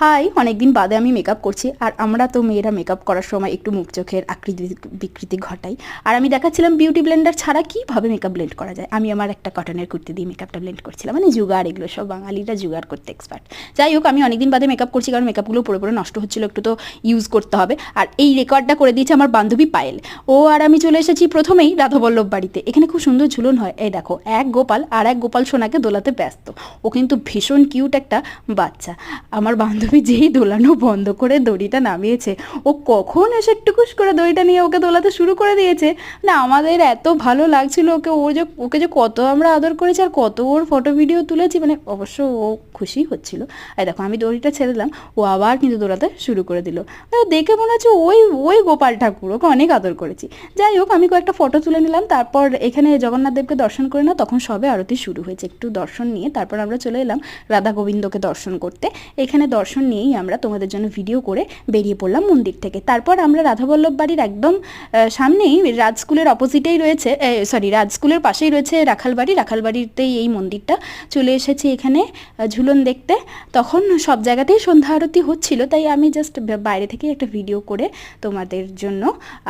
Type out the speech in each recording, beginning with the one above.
High, অনেকদিন বাদে আমি মেকআপ করছি। আর আমরা তো মেয়েরা মেকআপ করার সময় একটু মুখ চোখের আকৃতি বিকৃতি ঘটাই। আর আমি দেখাচ্ছিলাম বিউটি ব্লেন্ডার ছাড়া কীভাবে মেকআপ ব্লেন্ড করা যায়। আমি আমার একটা কটনের কুর্তি দিয়ে মেকআপটা ব্লেন্ড করছিলাম, মানে জুগাড়, এগুলো সব বাঙালিরা জুগাড় করতে এক্সপার্ট। যাই হোক, আমি অনেকদিন বাদে মেকআপ করছি, কারণ মেকআপগুলো পুরো নষ্ট হচ্ছিলো, একটু তো ইউজ করতে হবে। আর এই রেকর্ডটা করে দিয়েছে আমার বান্ধবী পায়েল। ও আর আমি চলে এসেছি প্রথমেই রাধাবল্লভ বাড়িতে। এখানে খুব সুন্দর ঝুলন হয়। এই দেখো, এক গোপাল আর এক গোপাল সোনাকে দোলাতে ব্যস্ত। ও কিন্তু ভীষণ কিউট একটা বাচ্চা। আমার বান্ধবী যেই দোলানো বন্ধ করে দড়িটা নামিয়েছে, ও কখন এসে টুকুস করে দড়িটা নিয়ে ওকে দোলাতে শুরু করে দিয়েছে না। আমাদের এত ভালো লাগছিল ওকে যে কত আমরা আদর করেছি আর কত ওর ফটো ভিডিও তুলেছি, মানে অবশ্য ও খুশি হচ্ছিল। আর দেখো, আমি দড়িটা ছেড়ে দিলাম, ও আবার কিন্তু দোলাতে শুরু করে দিল। দেখে মনে হচ্ছে ওই ওই গোপাল ঠাকুর, ওকে অনেক আদর করেছি। যাই হোক, আমি কয়েকটা ফটো তুলে নিলাম। তারপর এখানে জগন্নাথ দেবকে দর্শন করে না, তখন সবে আরতি শুরু হয়েছে। একটু দর্শন নিয়ে তারপর আমরা চলে এলাম রাধা গোবিন্দকে দর্শন করতে। এখানে দর্শন নিয়েই আমরা তোমাদের জন্য ভিডিও করে বেরিয়ে পড়লাম মন্দির থেকে। তারপর আমরা রাধাবল্লভ বাড়ির একদম সামনেই রাজ স্কুলের অপোজিটেই রয়েছে, রাজ স্কুলের পাশেই রয়েছে রাখালবাড়ি। রাখালবাড়িতেই এই মন্দিরটা। চলে এসেছি এখানে ঝুলন দেখতে। তখন সব জায়গাতেই সন্ধ্যা আরতি হচ্ছিল, তাই আমি জাস্ট বাইরে থেকে একটা ভিডিও করে তোমাদের জন্য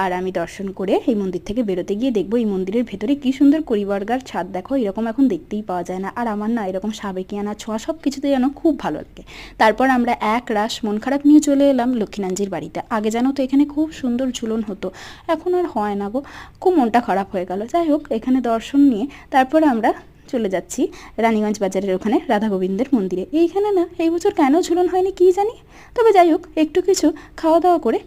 আর আমি দর্শন করে এই মন্দির থেকে বেরোতে গিয়ে দেখবো এই মন্দিরের ভেতরে কী সুন্দর করিবর্গার ছাদ। দেখো, এরকম এখন দেখতেই পাওয়া যায় না। আর আমার না এরকম সাবেকিয়ানা ছোঁয়া সব কিছুতে যেন খুব ভালো লাগে। তারপর আমরা এক রাশ মন খারাপ নিয়ে চলে এলাম লক্ষ্মীনাঞ্জির বাড়িতে। আগে জানো তো এখানে খুব সুন্দর ঝুলন হতো, এখন আর হয় না গো, খুব মনটা খারাপ হয়ে গেল। যাই হোক, এখানে দর্শন নিয়ে তারপর আমরা চলে যাচ্ছি রানীগঞ্জ বাজারের ওখানে রাধা গোবিন্দের মন্দিরে। এইখানে না এই বছর কেন ঝুলন হয়নি কী জানি, তবে যাই হোক, একটু কিছু খাওয়া দাওয়া করে